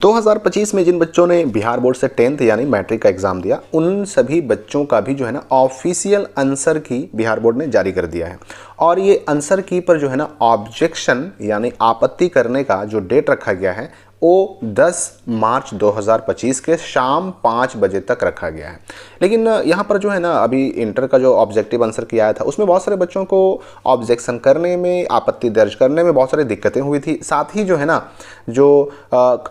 2025 में जिन बच्चों ने बिहार बोर्ड से 10th यानी मैट्रिक का एग्ज़ाम दिया, उन सभी बच्चों का भी जो है ना ऑफिशियल आंसर की बिहार बोर्ड ने जारी कर दिया है। और ये आंसर की पर जो है ना ऑब्जेक्शन यानी आपत्ति करने का जो डेट रखा गया है वो 10 मार्च 2025 के शाम 5 बजे तक रखा गया है। लेकिन यहाँ पर जो है ना अभी इंटर का जो ऑब्जेक्टिव आंसर किया आया था उसमें बहुत सारे बच्चों को ऑब्जेक्शन करने में, आपत्ति दर्ज करने में बहुत सारी दिक्कतें हुई थी। साथ ही जो है ना जो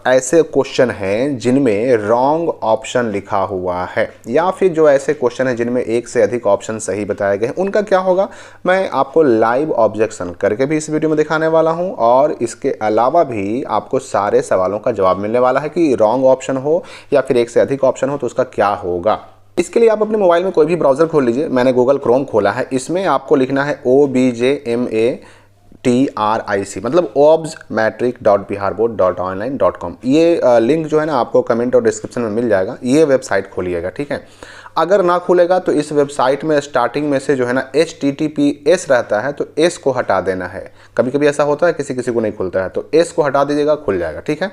ऐसे क्वेश्चन हैं जिनमें रॉन्ग ऑप्शन लिखा हुआ है या फिर जो ऐसे क्वेश्चन हैं जिनमें एक से अधिक ऑप्शन सही बताए गए हैं, उनका क्या होगा मैं आपको लाइव ऑब्जेक्शन करके भी इस वीडियो में दिखाने वाला हूं। और इसके अलावा भी आपको सारे सवालों का जवाब मिलने वाला है कि रॉन्ग ऑप्शन हो या फिर एक से अधिक ऑप्शन हो तो उसका क्या होगा। इसके लिए आप अपने मोबाइल में कोई भी ब्राउज़र खोल लीजिए। मैंने गूगल क्रोम खोला है, इसमें आपको लिखना है OBJMATRIC मतलब obsmatric.biharboard.online.com। ये लिंक जो है ना आपको कमेंट और डिस्क्रिप्शन में मिल जाएगा। ये वेबसाइट खोलिएगा, ठीक है। अगर ना खुलेगा तो इस वेबसाइट में स्टार्टिंग में से जो है ना HTTPS रहता है तो S को हटा देना है। कभी कभी ऐसा होता है किसी किसी को नहीं खुलता है, तो S को हटा दीजिएगा, खुल जाएगा, ठीक है।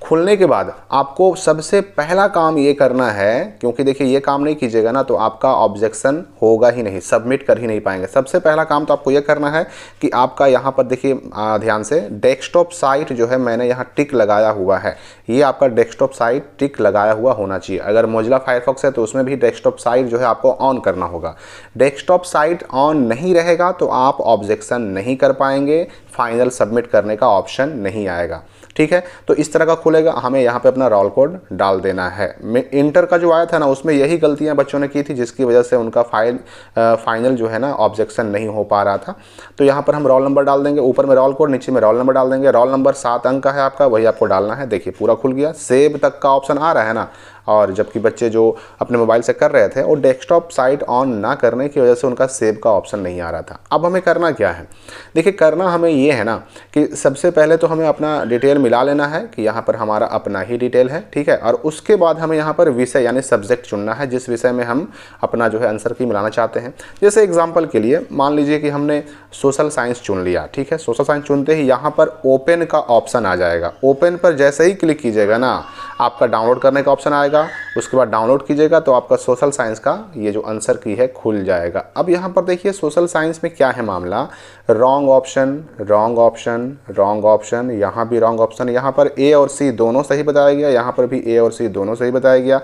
खुलने के बाद आपको सबसे पहला काम ये करना है, क्योंकि देखिए ये काम नहीं कीजिएगा ना तो आपका ऑब्जेक्शन होगा ही नहीं, सबमिट कर ही नहीं पाएंगे। सबसे पहला काम तो आपको ये करना है कि आपका यहाँ पर देखिए ध्यान से डेस्कटॉप साइट जो है मैंने यहाँ टिक लगाया हुआ है, ये आपका डेस्कटॉप साइट टिक लगाया हुआ होना चाहिए। अगर मोजिला फायरफॉक्स है तो उसमें भी डेस्कटॉप साइट जो है आपको ऑन करना होगा। डेस्कटॉप साइट ऑन नहीं रहेगा तो आप ऑब्जेक्शन नहीं कर पाएंगे, फाइनल सबमिट करने का ऑप्शन नहीं आएगा, ठीक है। तो इस तरह का खुलेगा, हमें यहाँ पे अपना रोल कोड डाल देना है। इंटर का जो आया था ना उसमें यही गलतियाँ बच्चों ने की थी जिसकी वजह से उनका फाइनल जो है ना ऑब्जेक्शन नहीं हो पा रहा था। तो यहाँ पर हम रोल नंबर डाल देंगे, ऊपर में रोल कोड, नीचे में रोल नंबर डाल देंगे। रोल नंबर 7 अंक का है आपका, वही आपको डालना है। देखिए पूरा खुल गया, सेव तक का ऑप्शन आ रहा है ना। और जबकि बच्चे जो अपने मोबाइल से कर रहे थे वो डेस्कटॉप साइट ऑन ना करने की वजह से उनका सेव का ऑप्शन नहीं आ रहा था। अब हमें करना क्या है, देखिए करना हमें ये है ना कि सबसे पहले तो हमें अपना डिटेल मिला लेना है कि यहाँ पर हमारा अपना ही डिटेल है, ठीक है। और उसके बाद हमें यहाँ पर विषय यानी सब्जेक्ट चुनना है जिस विषय में हम अपना जो है आंसर की मिलाना चाहते हैं। जैसे एग्जाम्पल के लिए मान लीजिए कि हमने सोशल साइंस चुन लिया, ठीक है। सोशल साइंस चुनते ही यहाँ पर ओपन का ऑप्शन आ जाएगा। ओपन पर जैसे ही क्लिक कीजिएगा ना आपका डाउनलोड करने का ऑप्शन आएगा, उसके बाद डाउनलोड कीजिएगा तो आपका सोशल साइंस का ये जो आंसर की है खुल जाएगा। अब यहाँ पर देखिए सोशल साइंस में क्या है मामला, wrong option, wrong option, wrong option, यहाँ भी रॉन्ग ऑप्शन, यहाँ पर A और C दोनों सही बताया गया, यहाँ पर भी A और C दोनों सही बताया गया।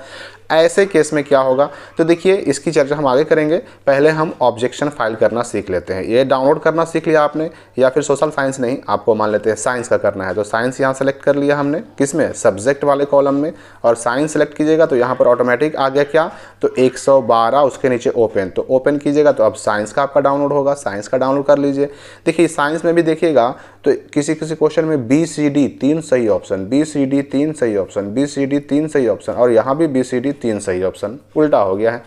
ऐसे केस में क्या होगा तो देखिए इसकी चर्चा हम आगे करेंगे। पहले हम ऑब्जेक्शन फाइल करना सीख लेते हैं। ये डाउनलोड करना सीख लिया आपने, या फिर सोशल साइंस नहीं, आपको मान लेते हैं साइंस का करना है तो साइंस यहाँ सेलेक्ट कर लिया हमने, किसमें, सब्जेक्ट वाले कॉलम में। और साइंस सेलेक्ट कीजिएगा तो यहाँ पर ऑटोमेटिक आ गया क्या, तो 112 उसके नीचे ओपन, तो ओपन कीजिएगा तो अब साइंस का आपका डाउनलोड होगा, साइंस का डाउनलोड कर लीजिए। देखिए साइंस में भी देखिएगा तो किसी किसी क्वेश्चन में BCD 3 सही ऑप्शन, BCD 3 सही ऑप्शन, BCD 3 सही ऑप्शन, और यहाँ भी BCD 3 सही ऑप्शन, उल्टा हो गया है।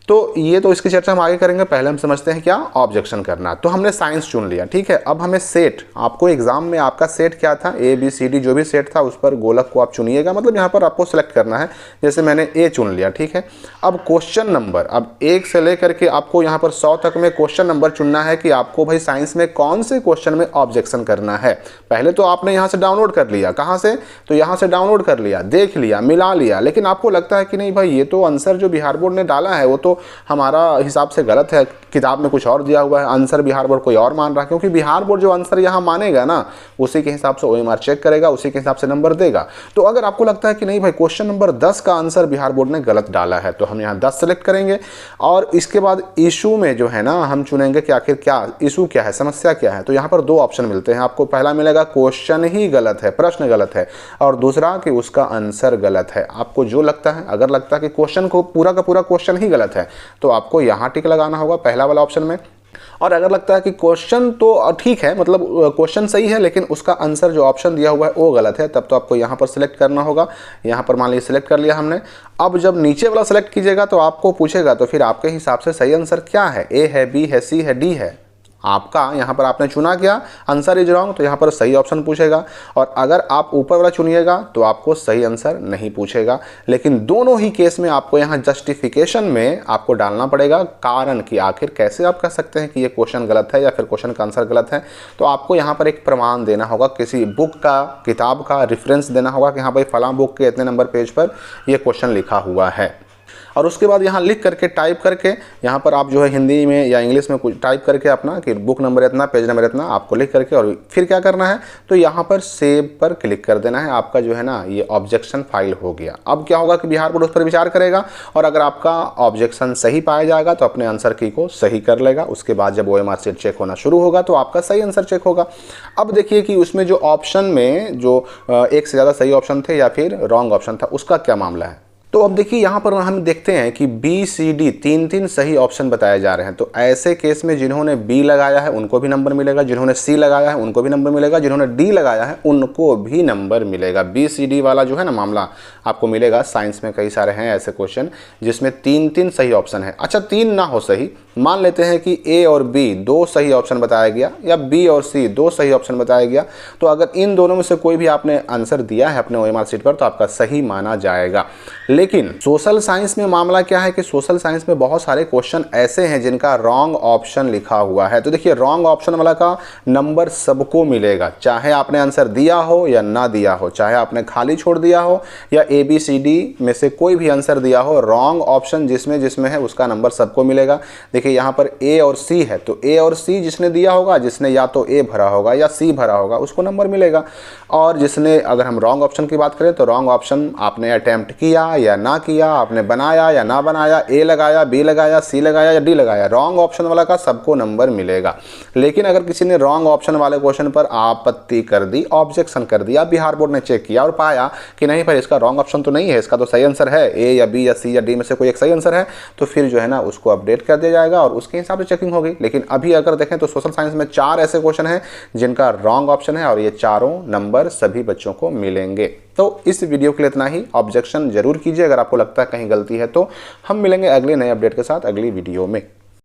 तो ये तो इसकी चर्चा हम आगे करेंगे। पहले हम समझते हैं क्या ऑब्जेक्शन करना। तो हमने साइंस चुन लिया, ठीक है। अब हमें सेट, आपको एग्जाम में आपका सेट क्या था, ABCD जो भी सेट था उस पर गोलक को आप चुनिएगा, मतलब यहाँ पर आपको सेलेक्ट करना है। जैसे मैंने A चुन लिया, ठीक है। अब क्वेश्चन नंबर, अब 1 से लेकर के आपको यहाँ पर 100 तक में क्वेश्चन नंबर चुनना है कि आपको भाई साइंस में कौन से क्वेश्चन में ऑब्जेक्शन करना है। पहले तो आपने यहाँ से डाउनलोड कर लिया, कहाँ से, तो यहाँ से डाउनलोड कर लिया, देख लिया, मिला लिया, लेकिन आपको लगता है कि नहीं भाई ये तो आंसर जो बिहार बोर्ड ने डाला है वो तो हमारा हिसाब से गलत है, किताब में कुछ और दिया हुआ है, आंसर बिहार बोर्ड कोई और मान रहा है। क्योंकि बिहार बोर्ड जो आंसर यहाँ मानेगा ना उसी के हिसाब से OMR चेक करेगा, उसी के हिसाब से नंबर देगा। तो अगर आपको लगता है कि नहीं भाई क्वेश्चन नंबर 10 का आंसर बिहार बोर्ड ने गलत डाला है तो हम यहाँ 10 सेलेक्ट करेंगे। और इसके बाद इशू में जो है ना हम चुनेंगे कि आखिर क्या इशू क्या है, समस्या क्या है। तो यहाँ पर 2 ऑप्शन मिलते हैं आपको, पहला मिलेगा क्वेश्चन ही गलत है, प्रश्न गलत है, और दूसरा कि उसका आंसर गलत है। आपको जो लगता है, अगर लगता है कि क्वेश्चन को पूरा का पूरा क्वेश्चन ही गलत है तो आपको यहाँ टिक लगाना होगा पहला वाला ऑप्शन में। और अगर लगता है कि क्वेश्चन तो ठीक है, मतलब क्वेश्चन सही है लेकिन उसका आंसर जो ऑप्शन दिया हुआ है वो गलत है, तब तो आपको यहाँ पर सिलेक्ट करना होगा। यहाँ पर मान लीजिए सिलेक्ट कर लिया हमने। अब जब नीचे वाला सेलेक्ट कीजिएगा तो आपको पूछेगा तो फिर आपके हिसाब से सही आंसर क्या है, A है, B है, C है, D है। आपका यहाँ पर आपने चुना क्या, आंसर इज रॉन्ग, तो यहाँ पर सही ऑप्शन पूछेगा। और अगर आप ऊपर वाला चुनिएगा तो आपको सही आंसर नहीं पूछेगा। लेकिन दोनों ही केस में आपको यहाँ जस्टिफिकेशन में आपको डालना पड़ेगा कारण कि आखिर कैसे आप कह सकते हैं कि ये क्वेश्चन गलत है या फिर क्वेश्चन का आंसर गलत है। तो आपको यहाँ पर एक प्रमाण देना होगा, किसी बुक का, किताब का रेफरेंस देना होगा कि हाँ भाई फलां बुक के इतने नंबर पेज पर ये क्वेश्चन लिखा हुआ है। और उसके बाद यहाँ लिख करके, टाइप करके, यहाँ पर आप जो है हिंदी में या इंग्लिश में कुछ टाइप करके अपना कि बुक नंबर इतना, पेज नंबर इतना आपको लिख करके, और फिर क्या करना है तो यहाँ पर सेव पर क्लिक कर देना है। आपका जो है ना ये ऑब्जेक्शन फाइल हो गया। अब क्या होगा कि बिहार बोर्ड उस पर विचार करेगा और अगर आपका ऑब्जेक्शन सही पाया जाएगा तो अपने आंसर की को सही कर लेगा। उसके बाद जब OMR शीट चेक होना शुरू होगा तो आपका सही आंसर चेक होगा। अब देखिए कि उसमें जो ऑप्शन में जो एक से ज़्यादा सही ऑप्शन थे या फिर रॉन्ग ऑप्शन था, उसका क्या मामला है। तो अब देखिए यहाँ पर हम देखते हैं कि BCD 3 सही ऑप्शन बताए जा रहे हैं। तो ऐसे केस में जिन्होंने B लगाया है उनको भी नंबर मिलेगा, जिन्होंने C लगाया है उनको भी नंबर मिलेगा, जिन्होंने D लगाया है उनको भी नंबर मिलेगा। BCD वाला जो है ना मामला आपको मिलेगा। साइंस में कई सारे हैं ऐसे क्वेश्चन जिसमें 3 सही ऑप्शन है। अच्छा 3 ना हो सही, मान लेते हैं कि A और B 2 सही ऑप्शन बताया गया या B और C 2 सही ऑप्शन बताया गया, तो अगर इन दोनों में से कोई भी आपने आंसर दिया है अपने OMR शीट पर तो आपका सही माना जाएगा। लेकिन सोशल साइंस में मामला क्या है कि सोशल साइंस में बहुत सारे क्वेश्चन ऐसे हैं जिनका रॉन्ग ऑप्शन लिखा हुआ है। तो देखिए रॉन्ग ऑप्शन वाला का नंबर सबको मिलेगा, चाहे आपने आंसर दिया हो या ना दिया हो, चाहे आपने खाली छोड़ दिया हो या ABCD में से कोई भी आंसर दिया हो, रॉन्ग ऑप्शन जिसमें है उसका नंबर सबको मिलेगा। देखिए यहाँ पर A और C है, तो A और C जिसने दिया होगा, जिसने या तो A भरा होगा या C भरा होगा उसको नंबर मिलेगा। और जिसने, अगर हम रॉन्ग ऑप्शन की बात करें तो रॉन्ग ऑप्शन आपने अटेम्प्ट किया या ना किया, आपने बनाया या ना बनाया, A लगाया, B लगाया, C लगाया या D लगाया, रॉन्ग ऑप्शन वाला का सबको नंबर मिलेगा। लेकिन अगर किसी ने रॉन्ग ऑप्शन वाले क्वेश्चन पर आपत्ति कर दी, ऑब्जेक्शन कर दिया, बिहार बोर्ड ने चेक किया और पाया कि नहीं भाई इसका रॉन्ग ऑप्शन तो नहीं है, इसका तो सही आंसर है, A या B या C या D में से कोई एक सही आंसर है, तो फिर जो है ना उसको अपडेट कर दिया जाएगा और उसके हिसाब से चेकिंग होगी। लेकिन अभी अगर देखें तो सोशल साइंस में 4 ऐसे क्वेश्चन हैं जिनका रॉन्ग ऑप्शन है और ये चारों नंबर सभी बच्चों को मिलेंगे। तो इस वीडियो के लिए इतना ही। ऑब्जेक्शन जरूर कीजिए अगर आपको लगता है कहीं गलती है तो। हम मिलेंगे अगले नए अपडेट के साथ अगली वीडियो में।